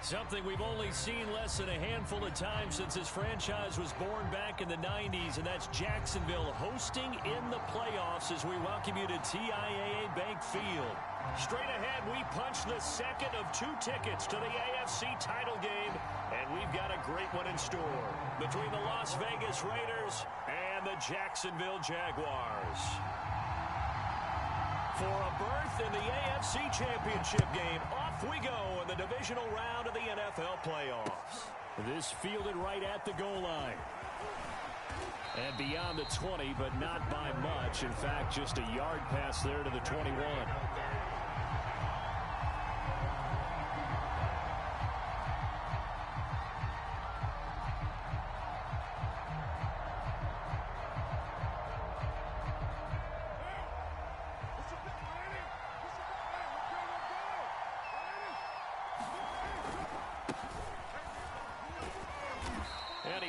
Something we've only seen less than a handful of times since this franchise was born back in the 90s, and that's Jacksonville hosting in the playoffs as we welcome you to TIAA Bank Field. Straight ahead, we punch the second of 2 tickets to the AFC title game, and we've got a great one in store between the Las Vegas Raiders and the Jacksonville Jaguars. For a berth in the AFC Championship game, off we go in the divisional round of the NFL playoffs. This fielded right at the goal line. And beyond the 20, but not by much. In fact, just a yard pass there to the 21.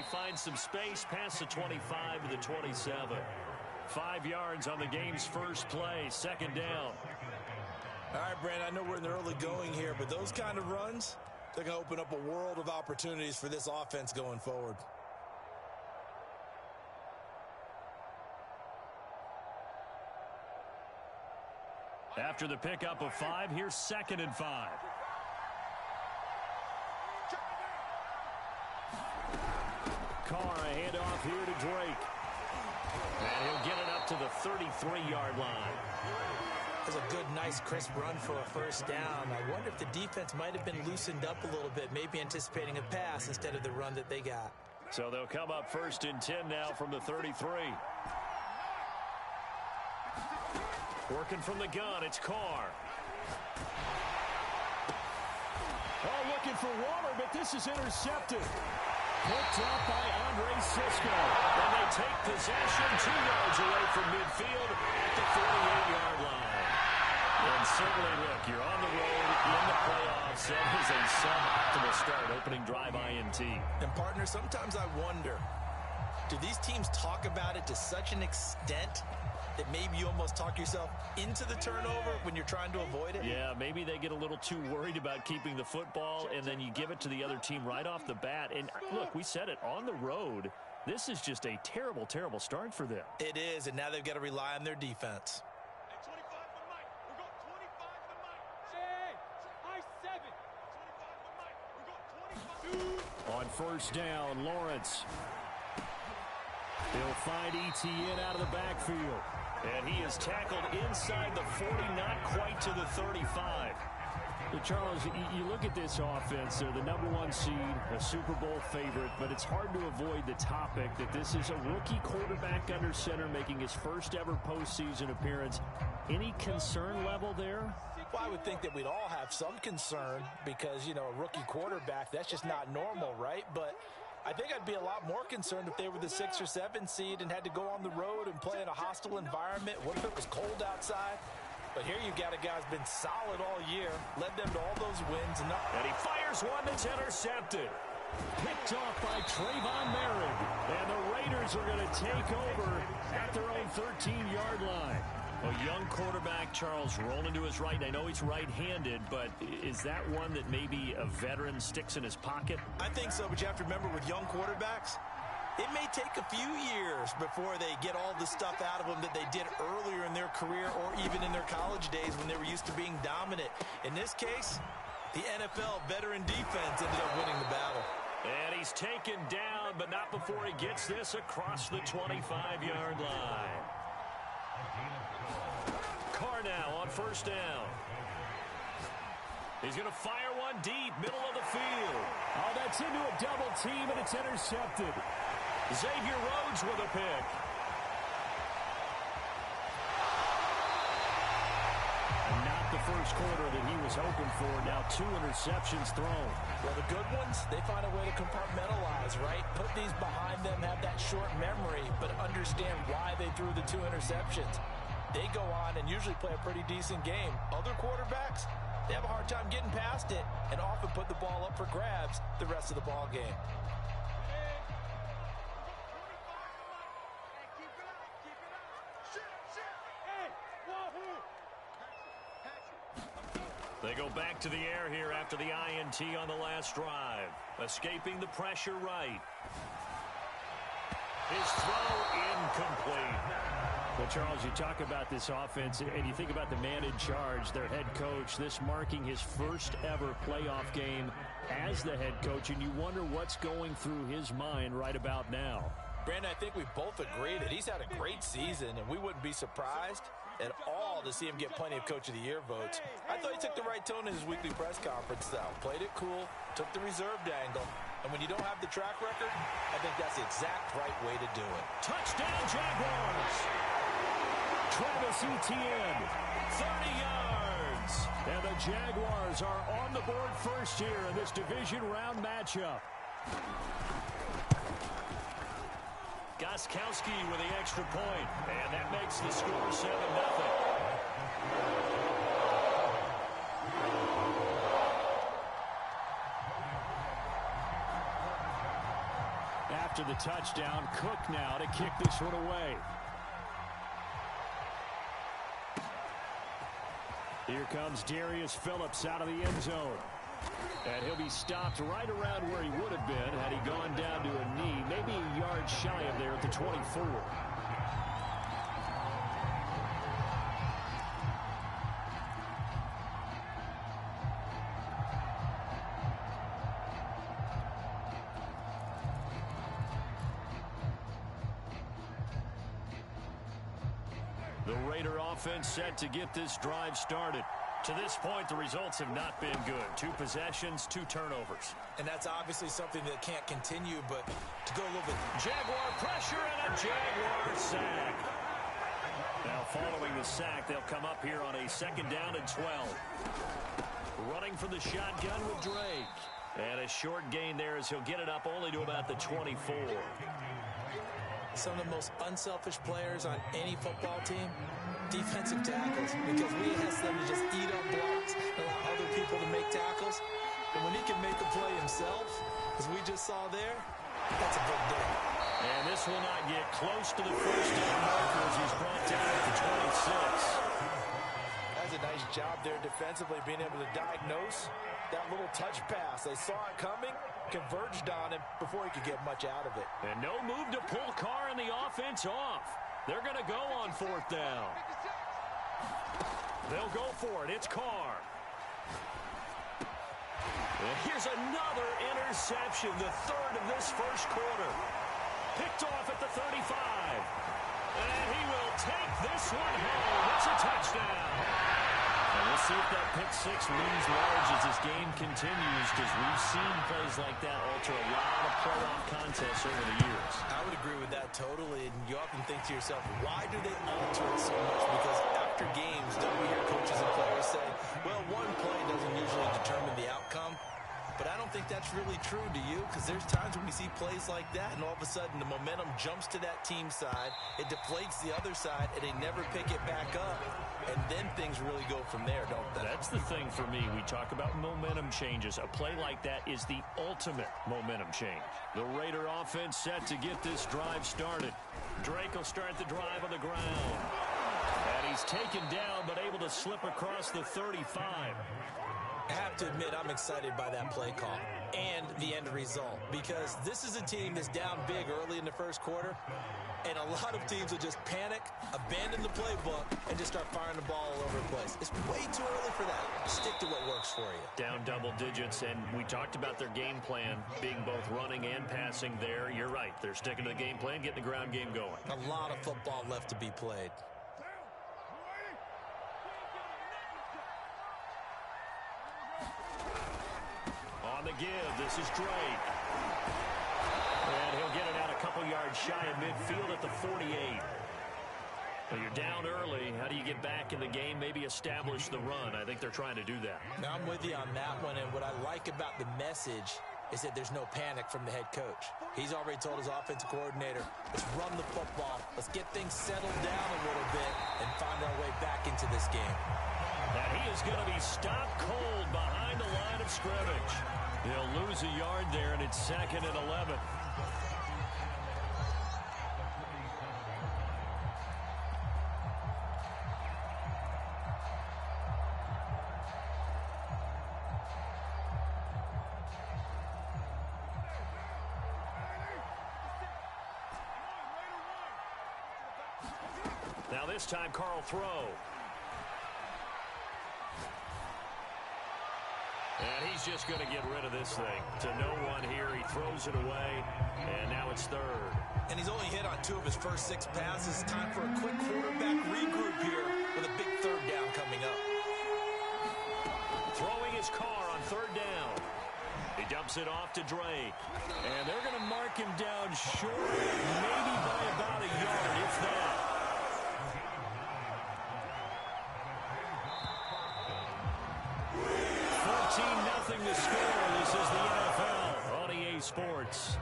Finds some space past the 25 to the 27. 5 yards on the game's first play, second down. All right, Brandon, I know we're in the early going here, but those kind of runs, they're going to open up a world of opportunities for this offense going forward. After the pickup of 5, here's 2nd and 5. Carr, a handoff here to Drake. And he'll get it up to the 33-yard line. That's a good, nice, crisp run for a first down. I wonder if the defense might have been loosened up a little bit, maybe anticipating a pass instead of the run that they got. So they'll come up 1st and 10 now from the 33. Working from the gun, it's Carr. Oh, looking for Waller, but this is intercepted. Picked up by Andre Sisco. And they take possession 2 yards away from midfield at the 48-yard line. And certainly, look, you're on the road in the playoffs. That is a suboptimal start, opening drive INT. And, partner, sometimes I wonder, do these teams talk about it to such an extent that maybe you almost talk yourself into the turnover when you're trying to avoid it? Yeah, maybe they get a little too worried about keeping the football, and then you give it to the other team right off the bat. And, look, we said it, on the road, this is just a terrible, terrible start for them. It is, and now they've got to rely on their defense. On 1st down, Lawrence. He'll find Etienne out of the backfield. And he is tackled inside the 40, not quite to the 35. But Charles, you look at this offense, they're the #1 seed, a Super Bowl favorite, but it's hard to avoid the topic that this is a rookie quarterback under center making his first ever postseason appearance. Any concern level there? Well, I would think that we'd all have some concern because, you know, a rookie quarterback, that's just not normal, right? But I think I'd be a lot more concerned if they were the 6 or 7 seed and had to go on the road and play in a hostile environment. What if it was cold outside? But here you've got a guy who's been solid all year, led them to all those wins. And he fires one that's intercepted. Picked off by Trayvon Merritt. And the Raiders are going to take over at their own 13-yard line. A young quarterback, Charles, rolling to his right. I know he's right-handed, but is that one that maybe a veteran sticks in his pocket? I think so, but you have to remember with young quarterbacks, it may take a few years before they get all the stuff out of them that they did earlier in their career or even in their college days when they were used to being dominant. In this case, the NFL veteran defense ended up winning the battle. And he's taken down, but not before he gets this across the 25-yard line. Carr now on 1st down. He's going to fire one deep, middle of the field. Oh, that's into a double team, and it's intercepted. Xavier Rhodes with a pick. And not the first quarter that he was hoping for. Now 2 interceptions thrown. Well, the good ones, they find a way to compartmentalize, right? Put these behind them, have that short memory, but understand why they threw the 2 interceptions. They go on and usually play a pretty decent game. Other quarterbacks, they have a hard time getting past it and often put the ball up for grabs the rest of the ball game. They go back to the air here after the INT on the last drive. Escaping the pressure right. His throw incomplete. Well, Charles, you talk about this offense, and you think about the man in charge, their head coach, this marking his first ever playoff game as the head coach, and you wonder what's going through his mind right about now. Brandon, I think we both agree that he's had a great season, and we wouldn't be surprised at all to see him get plenty of Coach of the Year votes. I thought he took the right tone in his weekly press conference, though. Played it cool, took the reserved angle, and when you don't have the track record, I think that's the exact right way to do it. Touchdown, Jaguars! Travis Etienne, 30 yards. And the Jaguars are on the board first here in this division round matchup. Gostkowski with the extra point, and that makes the score 7-0. After the touchdown, Cook now to kick this one away. Here comes Darius Phillips out of the end zone. And he'll be stopped right around where he would have been had he gone down to a knee, maybe a yard shy of there at the 24. The Raider offense set to get this drive started. To this point, the results have not been good. 2 possessions, 2 turnovers. And that's obviously something that can't continue, but to go a little bit. Jaguar pressure and a Jaguar sack. Now following the sack, they'll come up here on a 2nd down and 12. Running from the shotgun with Drake. And a short gain there as he'll get it up only to about the 24. Some of the most unselfish players on any football team, defensive tackles, because we ask them to just eat up blocks and allow other people to make tackles. And when he can make a play himself, as we just saw there, that's a big day. And this will not get close to the first down marker as he's brought down at the 26. That's a nice job there defensively, being able to diagnose that little touch pass. They saw it coming, converged on him before he could get much out of it. And no move to pull Carr and the offense off. They're going to go on 4th down. They'll go for it. It's Carr. And here's another interception, the 3rd of this first quarter. Picked off at the 35. And he will take this one home. It's a touchdown. And we'll see if that pick 6 looms large as this game continues, because we've seen plays like that alter a lot of playoff contests over the years. I would agree with that totally, and you often think to yourself, why do they alter it so much? Because after games, don't we hear coaches and players say, well, one play doesn't usually determine the outcome. But I don't think that's really true, do you? Because there's times when we see plays like that, and all of a sudden the momentum jumps to that team side, it deflates the other side, and they never pick it back up. And then things really go from there, don't they? That's the thing for me. We talk about momentum changes. A play like that is the ultimate momentum change. The Raider offense set to get this drive started. Drake will start the drive on the ground. And he's taken down, but able to slip across the 35. I have to admit, I'm excited by that play call and the end result, because this is a team that's down big early in the first quarter, and a lot of teams will just panic, abandon the playbook, and just start firing the ball all over the place. It's way too early for that. Stick to what works for you. Down double digits, and we talked about their game plan being both running and passing there. You're right. They're sticking to the game plan, getting the ground game going. A lot of football left to be played. On the give, this is Drake. And he'll get it out a couple yards shy of midfield at the 48. Well, you're down early. How do you get back in the game, maybe establish the run? I think they're trying to do that. Now, I'm with you on that one, and what I like about the message is that there's no panic from the head coach. He's already told his offensive coordinator, let's run the football, let's get things settled down a little bit, and find our way back into this game. And he is going to be stopped cold behind the line of scrimmage. He'll lose a yard there, and it's 2nd and 11. Now this time, Carl throw. And he's just going to get rid of this thing. To no one here. He throws it away. And now it's third. And he's only hit on 2 of his first 6 passes. Time for a quick quarterback regroup here with a big third down coming up. Throwing his car on third down. He dumps it off to Drake. And they're going to mark him down short, maybe by about a yard, if that. Nothing to score. This is the NFL on EA Sports.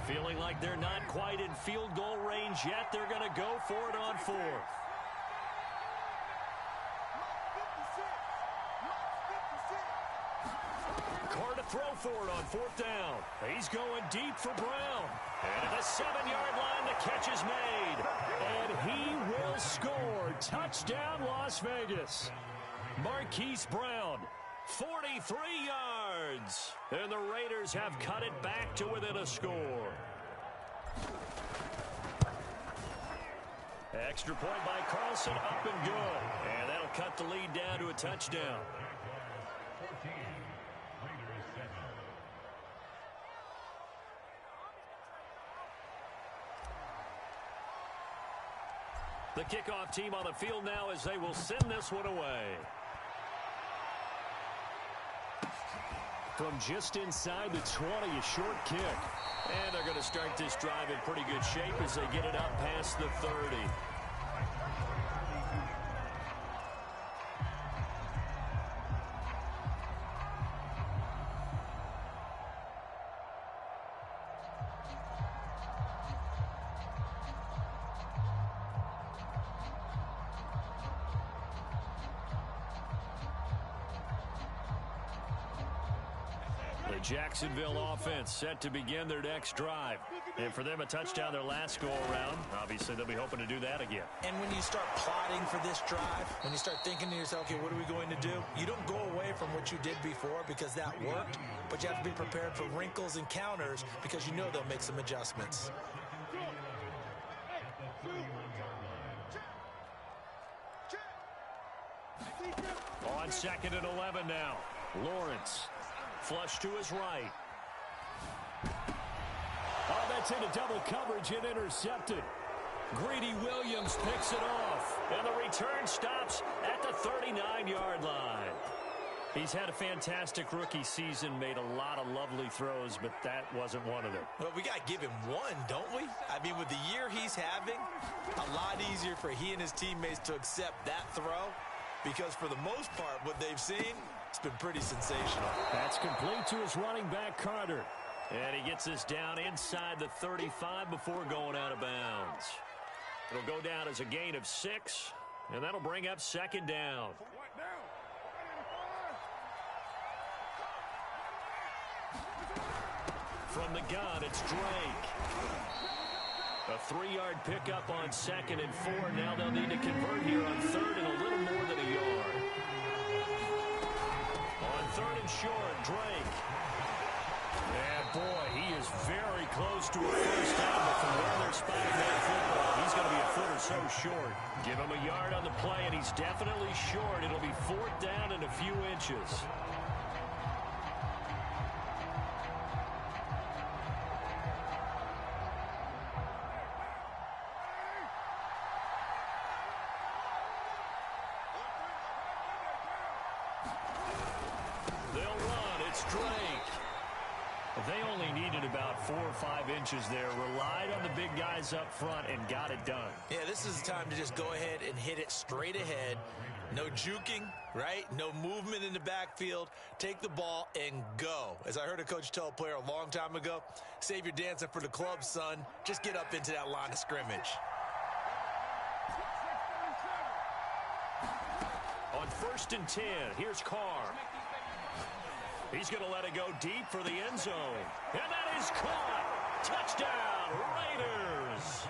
Feeling like they're not quite in field goal range yet. They're going to go for it on 4th. Throw for it on 4th down. He's going deep for Brown. And at the 7-yard line, the catch is made. And he will score. Touchdown, Las Vegas. Marquise Brown, 43 yards. And the Raiders have cut it back to within a score. Extra point by Carlson, up and good. And that'll cut the lead down to a touchdown. The kickoff team on the field now as they will send this one away. From just inside the 20, a short kick. And they're going to start this drive in pretty good shape as they get it up past the 30. Jacksonville offense set to begin their next drive. And for them, a touchdown their last go-around. Obviously, they'll be hoping to do that again. And when you start plotting for this drive, when you start thinking to yourself, okay, what are we going to do? You don't go away from what you did before because that worked, but you have to be prepared for wrinkles and counters because you know they'll make some adjustments. On 2nd and 11 now. Lawrence. Flush to his right. Oh, that's into double coverage and intercepted. Greedy Williams picks it off. And the return stops at the 39-yard line. He's had a fantastic rookie season, made a lot of lovely throws, but that wasn't one of them. Well, we got to give him one, don't we? I mean, with the year he's having, a lot easier for he and his teammates to accept that throw because for the most part, what they've seen, it's been pretty sensational. That's complete to his running back, Carter. And he gets this down inside the 35 before going out of bounds. It'll go down as a gain of 6, and that'll bring up 2nd down. From the gun, it's Drake. A 3-yard pickup on 2nd and 4. Now they'll need to convert here on 3rd and a little more than a yard. On 3rd and short, Drake. And boy, he is very close to a first down, but from where they're spotting that football, he's going to be a foot or so short. Give him a yard on the play, and he's definitely short. It'll be 4th down and a few inches. They'll run. It's Drake. They only needed about 4 or 5 inches there. Relied on the big guys up front and got it done. Yeah, this is the time to just go ahead and hit it straight ahead. No juking, right? No movement in the backfield. Take the ball and go. As I heard a coach tell a player a long time ago, save your dancing for the club, son. Just get up into that line of scrimmage. On 1st and 10, here's Carr. He's going to let it go deep for the end zone. And that is caught. Touchdown, Raiders.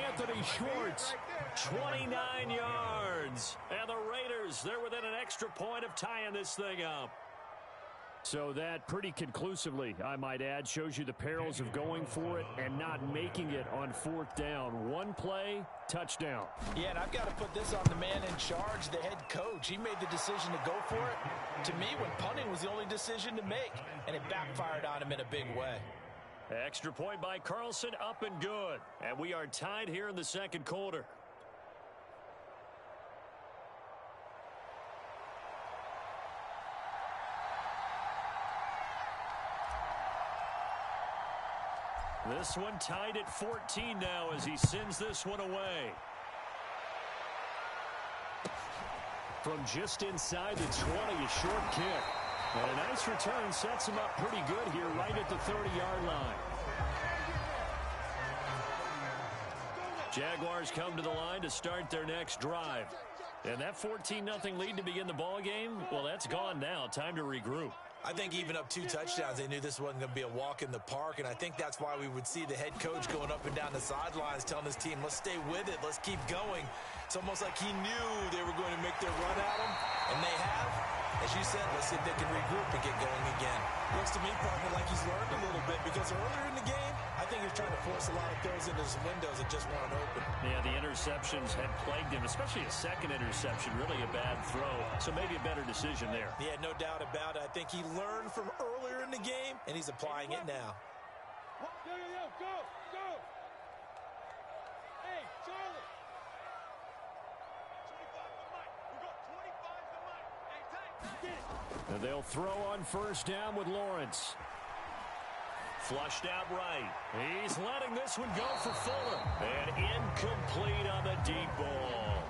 Anthony Schwartz, 29 yards. And the Raiders, they're within an extra point of tying this thing up. So that pretty conclusively, I might add, shows you the perils of going for it and not making it on fourth down. One play, touchdown. Yeah, and I've got to put this on the man in charge, the head coach. He made the decision to go for it. To me, when punting was the only decision to make, and it backfired on him in a big way. Extra point by Carlson, up and good. And we are tied here in the second quarter. This one tied at 14 now as he sends this one away. From just inside the 20, a short kick. And a nice return sets him up pretty good here right at the 30-yard line. Jaguars come to the line to start their next drive. And that 14-0 lead to begin the ball game, well, that's gone now. Time to regroup. I think even up 2 touchdowns, they knew this wasn't going to be a walk in the park, and I think that's why we would see the head coach going up and down the sidelines telling his team, let's stay with it, let's keep going. It's almost like he knew they were going to make their run at him, and they have. As you said, let's see if they can regroup and get going again. Looks to me, partner, like he's learned a little bit, because earlier in the game, I think he was trying to force a lot of throws into his windows that just weren't open. Yeah, the interceptions had plagued him, especially a second interception, really a bad throw. So maybe a better decision there. Yeah, no doubt about it. I think he learned from earlier in the game, and he's applying it now. Go! Hey, Charlie! 25 the mic. We got 25 the mic. Hey, take it. And they'll throw on first down with Lawrence. Flushed out right. He's letting this one go for Fuller. And incomplete on the deep ball.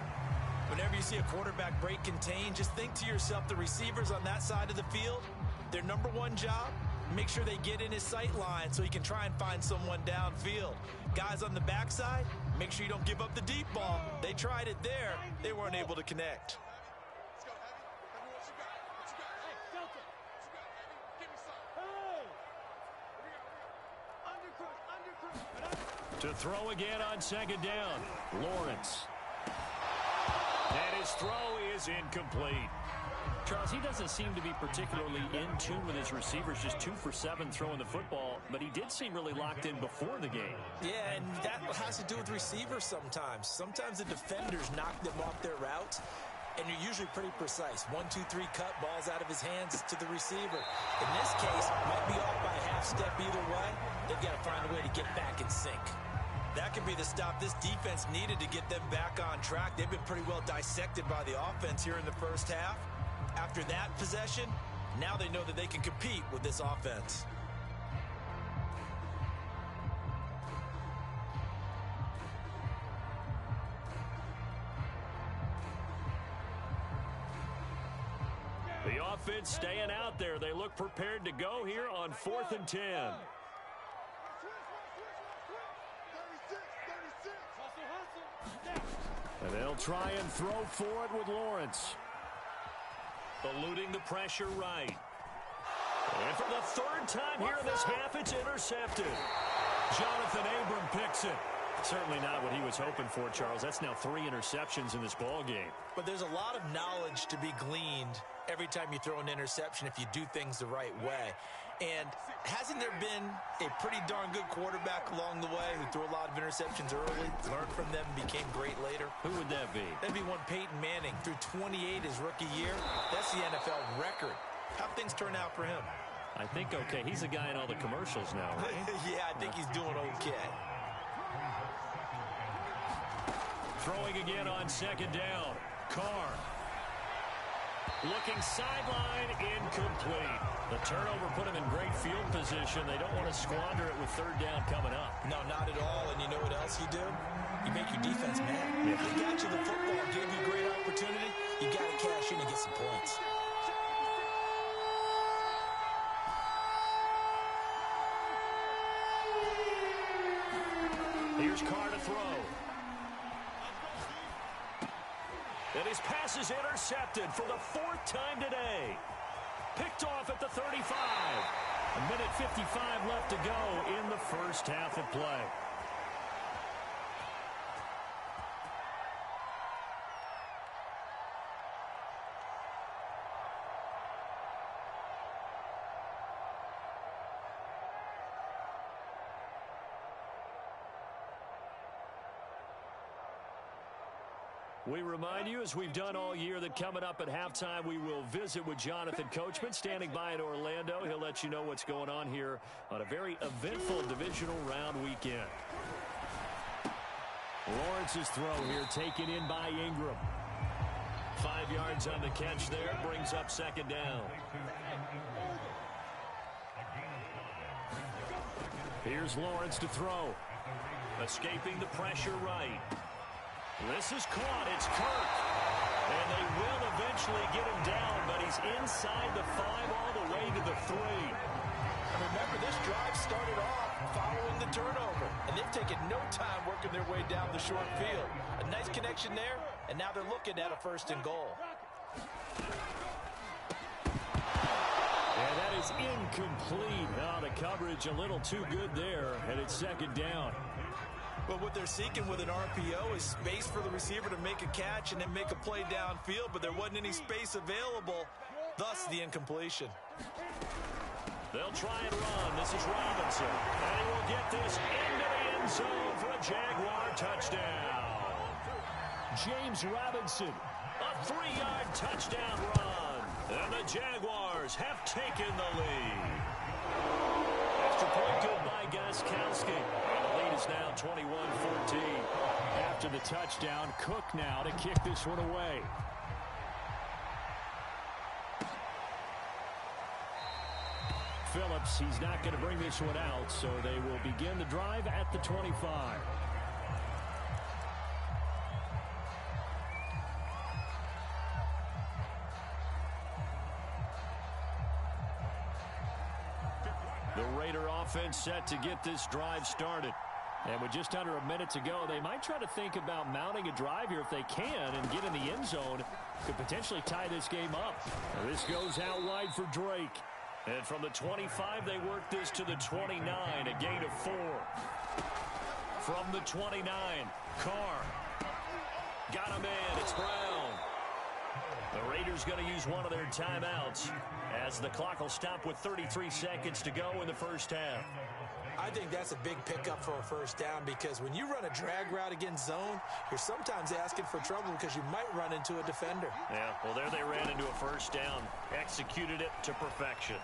Whenever you see a quarterback break contain, just think to yourself, the receivers on that side of the field, their number one job, make sure they get in his sight line so he can try and find someone downfield. Guys on the backside, make sure you don't give up the deep ball. They tried it there. They weren't able to connect. Let's go, Heavy. Heavy, what you got? What you got? Hey, Delta. What you got, Heavy? Give me some. Hey! Undercrush. To throw again on second down. Lawrence. And his throw is incomplete. Charles, he doesn't seem to be particularly in tune with his receivers, just 2 for 7 throwing the football, but he did seem really locked in before the game. Yeah, and that has to do with receivers sometimes. Sometimes the defenders knock them off their routes, and you're usually pretty precise. 1, 2, 3 cut, balls out of his hands to the receiver. In this case, might be off by a half step either way. They've got to find a way to get back in sync. That could be the stop this defense needed to get them back on track. They've been pretty well dissected by the offense here in the first half. After that possession, now they know that they can compete with this offense. The offense staying out there. They look prepared to go here on 4th and 10. And they'll try and throw for it with Lawrence. Eluding the pressure right. And for the 3rd time here in this half, it's intercepted. Jonathan Abram picks it. Certainly not what he was hoping for, Charles. That's now 3 interceptions in this ball game. But there's a lot of knowledge to be gleaned every time you throw an interception if you do things the right way. And hasn't there been a pretty darn good quarterback along the way who threw a lot of interceptions early, learned from them, became great later? Who would that be? That'd be one Peyton Manning. Threw 28 his rookie year. That's the NFL record. How'd things turn out for him? I think okay. He's a guy in all the commercials now, right? Yeah, I think he's doing okay. Throwing again on second down. Carr. Looking sideline, incomplete. The turnover put him in great field position. They don't want to squander it with 3rd down coming up. No, not at all. And you know what else you do? You make your defense mad. Yeah. They got you the football, gave you a great opportunity. You got to cash in and get some points. Here's Carr to throw. And his pass is intercepted for the 4th time today. Picked off at the 35. A minute 55 left to go in the first half of play. We remind you, as we've done all year, that coming up at halftime, we will visit with Jonathan Coachman, standing by in Orlando. He'll let you know what's going on here on a very eventful divisional round weekend. Lawrence's throw here taken in by Ingram. 5 yards on the catch there, brings up second down. Here's Lawrence to throw. Escaping the pressure right. This is caught. It's Kirk. And they will eventually get him down, but he's inside the 5 all the way to the 3. Remember, this drive started off following the turnover, and they've taken no time working their way down the short field. A nice connection there, and now they're looking at a 1st and goal. And that is incomplete. Oh, the coverage a little too good there, and it's second down. But what they're seeking with an RPO is space for the receiver to make a catch and then make a play downfield, but there wasn't any space available, thus the incompletion. They'll try and run. This is Robinson. And he will get this into the end zone for a Jaguar touchdown. James Robinson, a 3-yard touchdown run. And the Jaguars have taken the lead. Extra point good by Gostkowski. The lead is now 21-14. After the touchdown, Cook now to kick this one away. Phillips, he's not going to bring this one out, so they will begin the drive at the 25. The Raider offense set to get this drive started. And with just under a minute to go, they might try to think about mounting a drive here if they can and get in the end zone. Could potentially tie this game up. Now this goes out wide for Drake. And from the 25, they work this to the 29, a gain of 4. From the 29, Carr. Got him in. It's Brown. The Raiders going to use one of their timeouts as the clock will stop with 33 seconds to go in the first half. I think that's a big pickup for a 1st down because when you run a drag route against zone, you're sometimes asking for trouble because you might run into a defender. Yeah, well, there they ran into a 1st down. Executed it to perfection.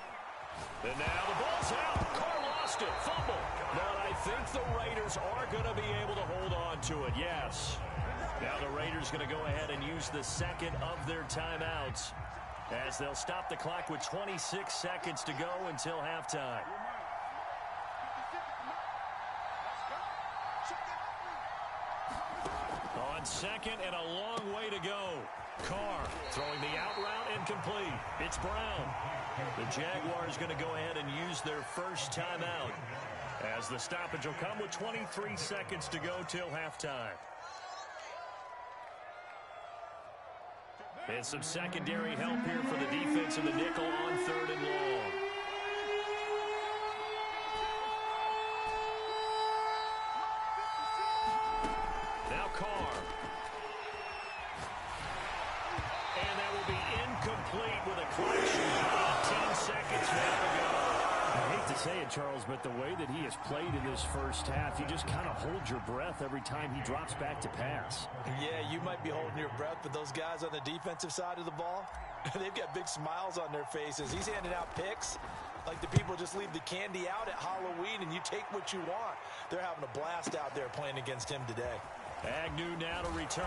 And now the ball's out. Carr lost it. Fumble. But I think the Raiders are going to be able to hold on to it, yes. Now the Raiders going to go ahead and use the second of their timeouts as they'll stop the clock with 26 seconds to go until halftime. On second and a long way to go. Carr throwing the out route incomplete. It's Brown. The Jaguars going to go ahead and use their 1st timeout as the stoppage will come with 23 seconds to go till halftime. And some secondary help here for the defense in the nickel on 3rd and long. Now Carr. And that will be incomplete with a collection. 18 seconds left to go. I hate to say it, Charles, but the way that he has played in this first half, you just kind of hold your breath every time he drops back to pass. Yeah, you might be holding your breath, but those guys on the defensive side of the ball, they've got big smiles on their faces. He's handing out picks like the people just leave the candy out at Halloween and you take what you want. They're having a blast out there playing against him today. Agnew now to return.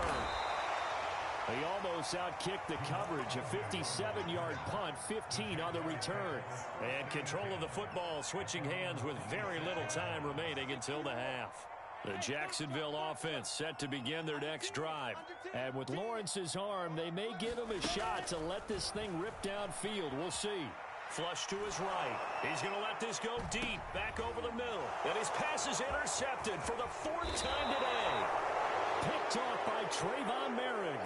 He almost outkicked the coverage. A 57-yard punt, 15 on the return. And control of the football switching hands with very little time remaining until the half. The Jacksonville offense set to begin their next drive. And with Lawrence's arm, they may give him a shot to let this thing rip downfield. We'll see. Flush to his right. He's going to let this go deep, back over the middle. And his pass is intercepted for the 4th time today. Picked off by Trayvon Merrick.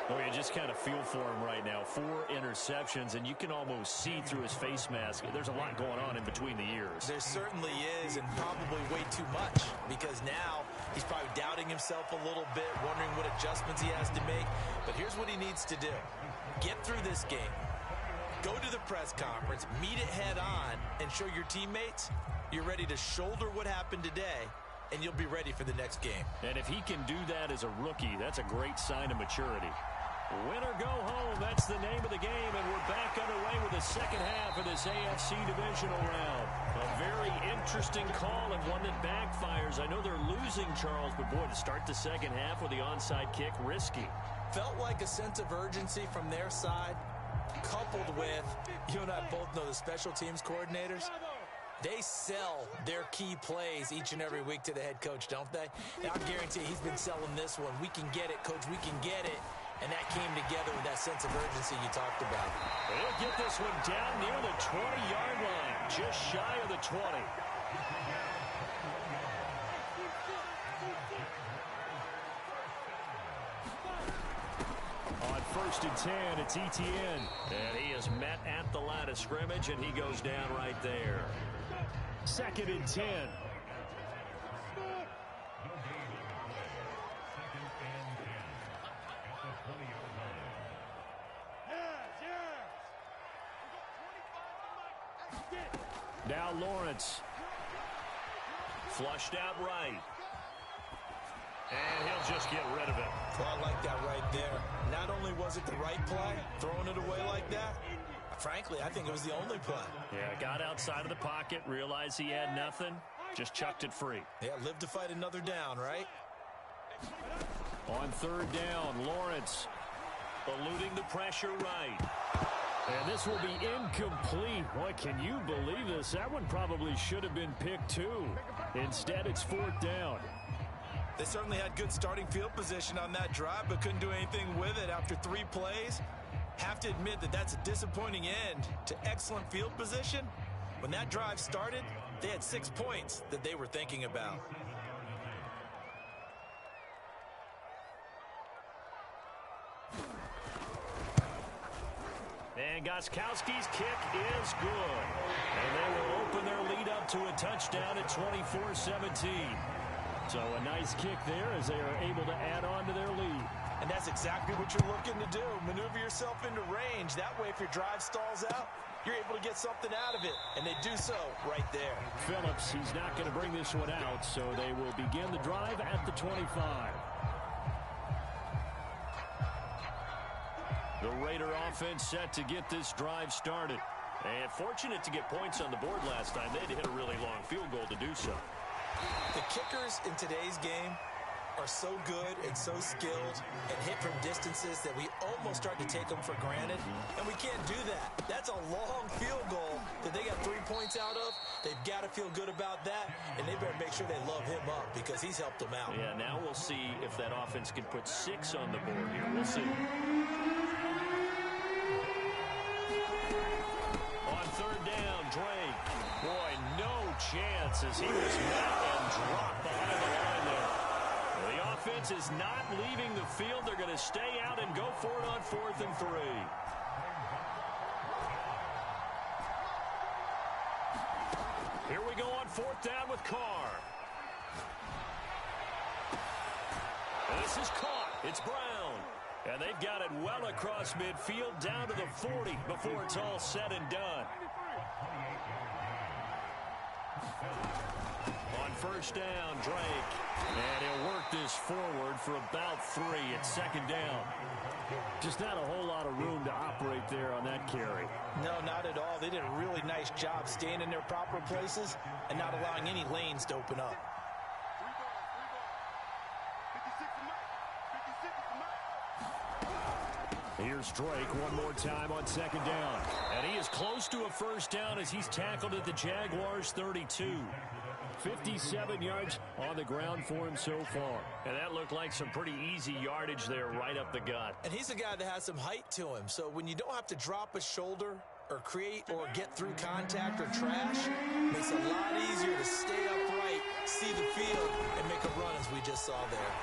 Oh, you just kind of feel for him right now. 4 interceptions, and you can almost see through his face mask. There's a lot going on in between the ears. There certainly is, and probably way too much, because now he's probably doubting himself a little bit, wondering what adjustments he has to make. But here's what he needs to do. Get through this game. Go to the press conference, meet it head on, and show your teammates you're ready to shoulder what happened today, and you'll be ready for the next game. And if he can do that as a rookie, that's a great sign of maturity. Win or go home, that's the name of the game, and we're back underway with the second half of this AFC Divisional round. A very interesting call and one that backfires. I know they're losing, Charles, but boy, to start the second half with the onside kick, risky. Felt like a sense of urgency from their side, coupled with, you and I both know the special teams coordinators. They sell their key plays each and every week to the head coach, don't they? Now, I guarantee he's been selling this one. We can get it, coach, we can get it. And that came together with that sense of urgency you talked about. They'll get this one down near the 20-yard line, just shy of the 20. On 1st and 10, it's Etienne. And he is met at the line of scrimmage, and he goes down right there. 2nd and 10. Now Lawrence. Flushed out right. And he'll just get rid of it. Well, I like that right there. Not only was it the right play, throwing it away like that, frankly, I think it was the only play. Yeah, got outside of the pocket, realized he had nothing, just chucked it free. Yeah, live to fight another down, right? On 3rd down, Lawrence eluding the pressure right. And this will be incomplete. Boy, can you believe this? That one probably should have been picked too. Instead, it's 4th down. They certainly had good starting field position on that drive, but couldn't do anything with it after 3 plays. Have to admit that that's a disappointing end to excellent field position. When that drive started, they had 6 points that they were thinking about. And Gostkowski's kick is good. And they will open their lead up to a touchdown at 24-17. So a nice kick there as they are able to add on to their lead. And that's exactly what you're looking to do. Maneuver yourself into range. That way, if your drive stalls out, you're able to get something out of it. And they do so right there. Phillips, he's not going to bring this one out, so they will begin the drive at the 25. The Raider offense set to get this drive started. And fortunate to get points on the board last time. They had to hit a really long field goal to do so. The kickers in today's game are so good and so skilled and hit from distances that we almost start to take them for granted. And we can't do that. That's a long field goal that they got 3 points out of. They've got to feel good about that, and they better make sure they love him up because he's helped them out. Yeah, now we'll see if that offense can put 6 on the board here. We'll see. On 3rd down, Drake. Boy, no chance as he was met and dropped behind the line there. The offense is not leaving the field. They're going to stay out and go for it on 4th and 3. Here we go on 4th down with Carr. This is caught. It's Brown. And they've got it well across midfield down to the 40 before it's all said and done. On 1st down, Drake. And he'll work this forward for about 3 at 2nd down. Just not a whole lot of room to operate there on that carry. No, not at all. They did a really nice job staying in their proper places and not allowing any lanes to open up. Here's Drake one more time on 2nd down. And he is close to a 1st down as he's tackled at the Jaguars 32. 57 yards on the ground for him so far. And that looked like some pretty easy yardage there right up the gut. And he's a guy that has some height to him. So when you don't have to drop a shoulder or create or get through contact or trash, it makes it a lot easier to stay upright, see the field, and make a run as we just saw there.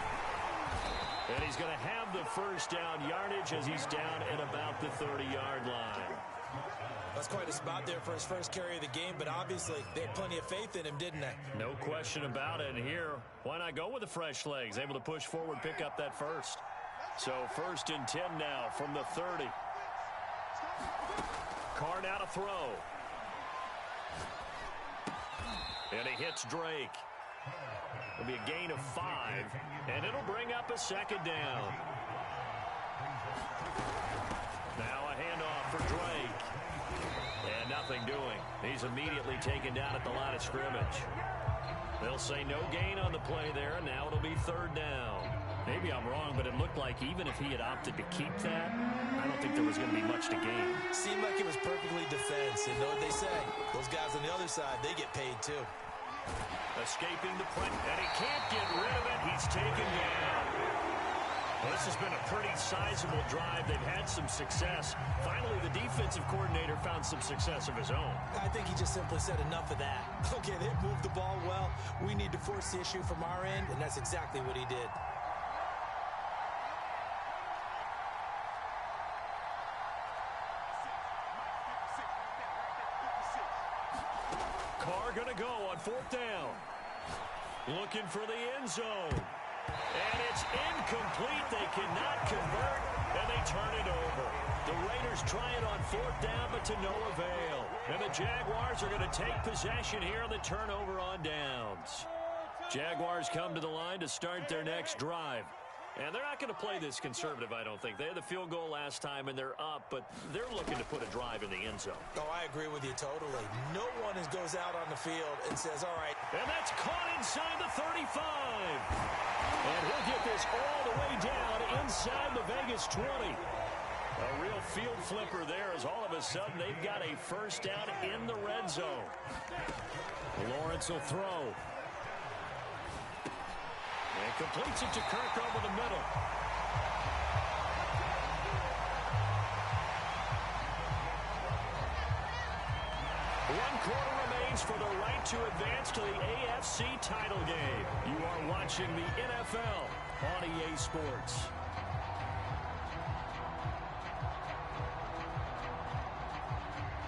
And he's going to have the first down yardage as he's down at about the 30-yard line. That's quite a spot there for his first carry of the game, but obviously they had plenty of faith in him, didn't they? No question about it. And here, why not go with the fresh legs? Able to push forward, pick up that first. So 1st and 10 now from the 30. Carr now to throw. And he hits Drake. It'll be a gain of 5, and it'll bring up a 2nd down. Now a handoff for Drake. And nothing doing. He's immediately taken down at the line of scrimmage. They'll say no gain on the play there, and now it'll be 3rd down. Maybe I'm wrong, but it looked like even if he had opted to keep that, I don't think there was going to be much to gain. Seemed like it was perfectly defense, and know what they say. Those guys on the other side, they get paid too. Escaping the pressure, and he can't get rid of it. He's taken down. Well, this has been a pretty sizable drive. They've had some success. Finally, the defensive coordinator found some success of his own. I think he just simply said enough of that. Okay, they moved the ball well. We need to force the issue from our end, and that's exactly what he did. Carr going to go on 4th down. Looking for the end zone. And it's incomplete. They cannot convert, and they turn it over. The Raiders try it on 4th down, but to no avail. And the Jaguars are going to take possession here on the turnover on downs. Jaguars come to the line to start their next drive. And they're not going to play this conservative, I don't think. They had the field goal last time, and they're up, but they're looking to put a drive in the end zone. Oh, I agree with you totally. No one goes out on the field and says, all right. And that's caught inside the 35. And he'll get this all the way down inside the Vegas 20. A real field flipper there as all of a sudden they've got a first down in the red zone. Lawrence will throw. And completes it to Kirk over the middle. One quarter remains for the right to advance to the AFC title game. You are watching the NFL on EA Sports.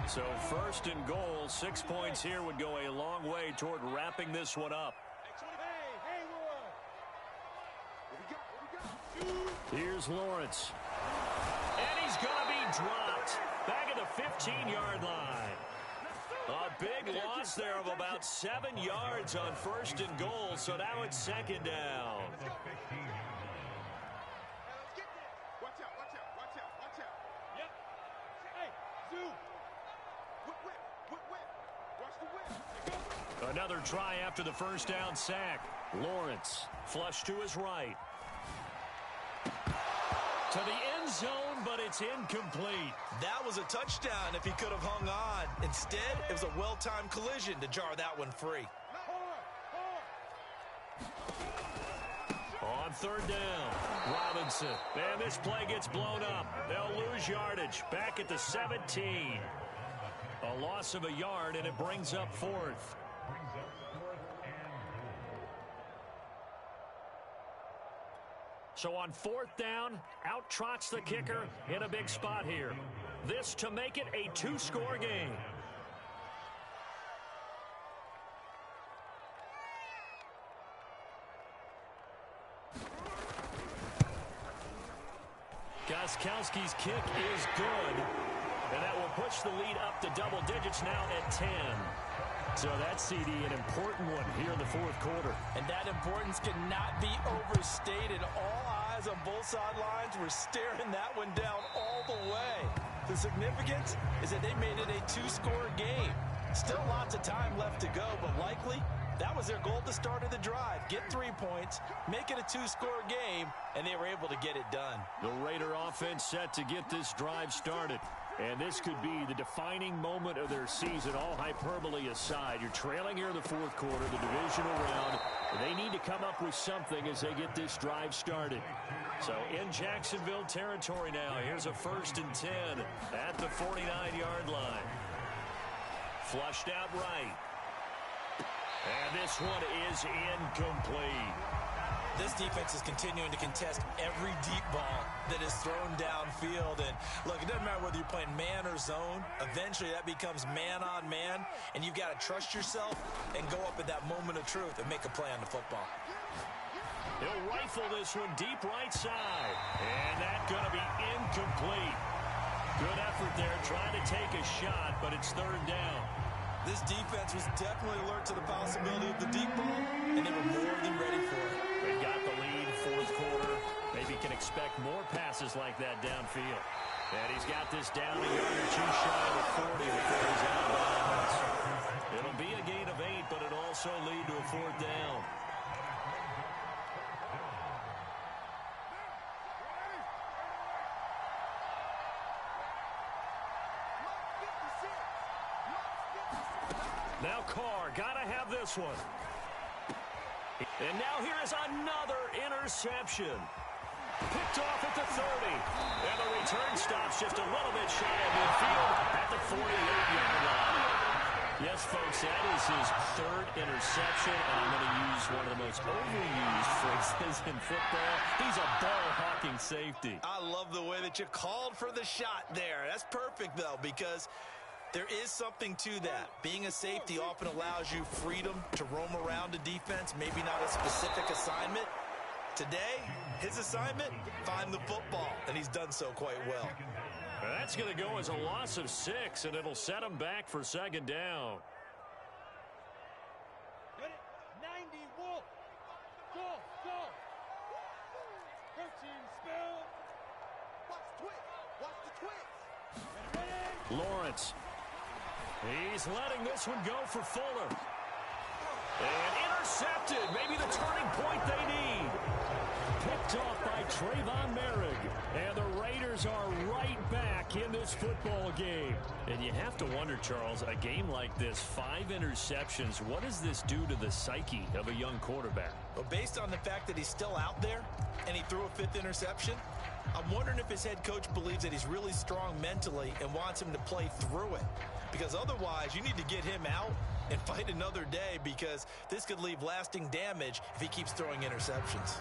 So 1st and goal, 6 points here would go a long way toward wrapping this one up. Here's Lawrence. And he's going to be dropped back at the 15-yard line. A big loss there of about 7 yards on 1st and goal, so now it's 2nd down. Watch out. Yep. Hey, zoom. Whip. Watch the whip. Another try after the first down sack. Lawrence flush to his right. To the end zone, but it's incomplete. That was a touchdown if he could have hung on. Instead, it was a well-timed collision to jar that one free. On 3rd down, Robinson. And this play gets blown up. They'll lose yardage. Back at the 17. A loss of a yard, and it brings up 4th. So on 4th down, out trots the kicker in a big spot here. This to make it a 2-score game. Gostkowski's kick is good, and that will push the lead up to double digits now at 10. So that's, CD, an important one here in the 4th quarter. And that importance cannot be overstated. All eyes on both sidelines were staring that one down all the way. The significance is that they made it a 2-score game. Still lots of time left to go, but likely that was their goal at the start of the drive. Get 3 points, make it a 2-score game, and they were able to get it done. The Raider offense set to get this drive started. And this could be the defining moment of their season, all hyperbole aside. You're trailing here in the 4th quarter, the divisional round. They need to come up with something as they get this drive started. So in Jacksonville territory now, here's a 1st and 10 at the 49-yard line. Flushed out right. And this one is incomplete. this defense is continuing to contest every deep ball that is thrown downfield. And look, it doesn't matter whether you're playing man or zone. Eventually that becomes man on man, and you've got to trust yourself and go up at that moment of truth and make a play on the football. He'll rifle this one deep right side. And that's going to be incomplete. Good effort there trying to take a shot, but it's third down. This defense was definitely alert to the possibility of the deep ball, and they were more than ready for it. They got the lead, fourth quarter. Maybe can expect more passes like that downfield. And he's got this down a yard or two shy of the 40 before he's out of bounds. It'll be a gain of 8, but it'll also lead to a fourth down. Now Carr, gotta have this one. And now here is another interception. Picked off at the 30. And the return stops just a little bit shy of midfield at the 48-yard line. Yes, folks, that is his third interception, and I'm going to use one of the most overused phrases in football. He's a ball-hawking safety. I love the way that you called for the shot there. That's perfect, though, because there is something to that. Being a safety often allows you freedom to roam around a defense, maybe not a specific assignment. Today, his assignment, find the football, and he's done so quite well. That's going to go as a loss of 6, and it'll set him back for second down. 90, Wolf. Go. 13, spell. Watch the twist. Lawrence. He's letting this one go for Fuller. And intercepted. Maybe the turning point they need. Picked off by Trayvon Merrick. And the Raiders are right back in this football game. And you have to wonder, Charles, a game like this, 5 interceptions, what does this do to the psyche of a young quarterback? Well, based on the fact that he's still out there and he threw a 5th interception, I'm wondering if his head coach believes that he's really strong mentally and wants him to play through it. Because otherwise, you need to get him out and fight another day, because this could leave lasting damage if he keeps throwing interceptions.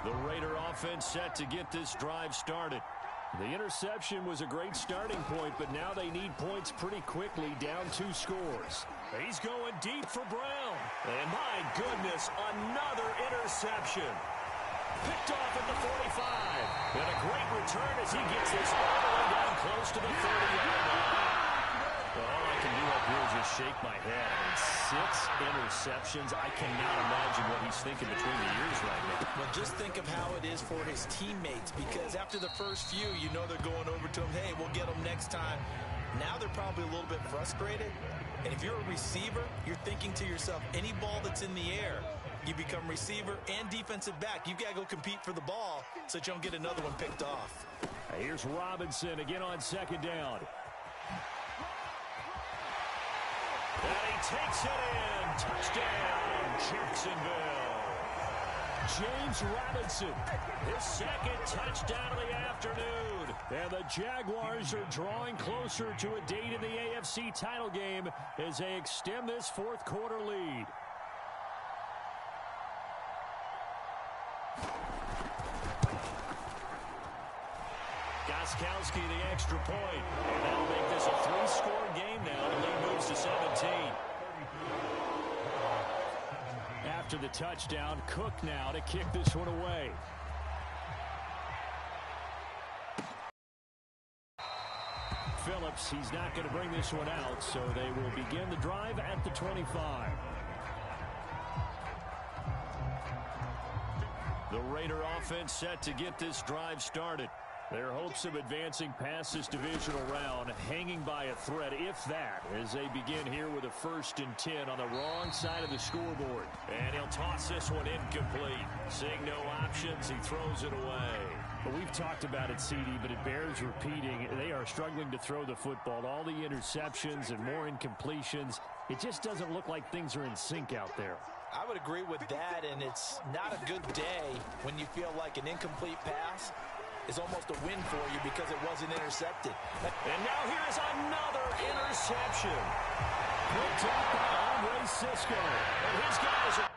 The Raider offense set to get this drive started. The interception was a great starting point, but now they need points pretty quickly, down 2 scores. He's going deep for Brown. And my goodness, another interception. Picked off at the 45. And a great return as he gets this all the way down close to the 30-yard line. Well, all I can do up here is just shake my head. I mean, 6 interceptions. I cannot imagine what he's thinking between the ears right now. Well, just think of how it is for his teammates, because after the first few, you know they're going over to him, hey, we'll get him next time. Now they're probably a little bit frustrated. And if you're a receiver, you're thinking to yourself, any ball that's in the air, you become receiver and defensive back. You've got to go compete for the ball so that you don't get another one picked off. Here's Robinson again on second down. And he takes it in. Touchdown, Jacksonville. James Robinson, his second touchdown of the afternoon. And the Jaguars are drawing closer to a date in the AFC title game as they extend this fourth quarter lead. Gostkowski the extra point. And that'll make this a 3-score game now. The lead moves to 17. After the touchdown, Cook now to kick this one away. Phillips, he's not going to bring this one out, so they will begin the drive at the 25. The Raider offense set to get this drive started. Their hopes of advancing past this divisional round hanging by a thread, if that, as they begin here with a 1st and 10 on the wrong side of the scoreboard. And he'll toss this one incomplete. Seeing no options, he throws it away. Well, we've talked about it, CD, but it bears repeating. They are struggling to throw the football. All the interceptions and more incompletions. It just doesn't look like things are in sync out there. I would agree with that, and it's not a good day when you feel like an incomplete pass is almost a win for you because it wasn't intercepted. And now here is another interception. Picked up by Andre Cisco. And his guys are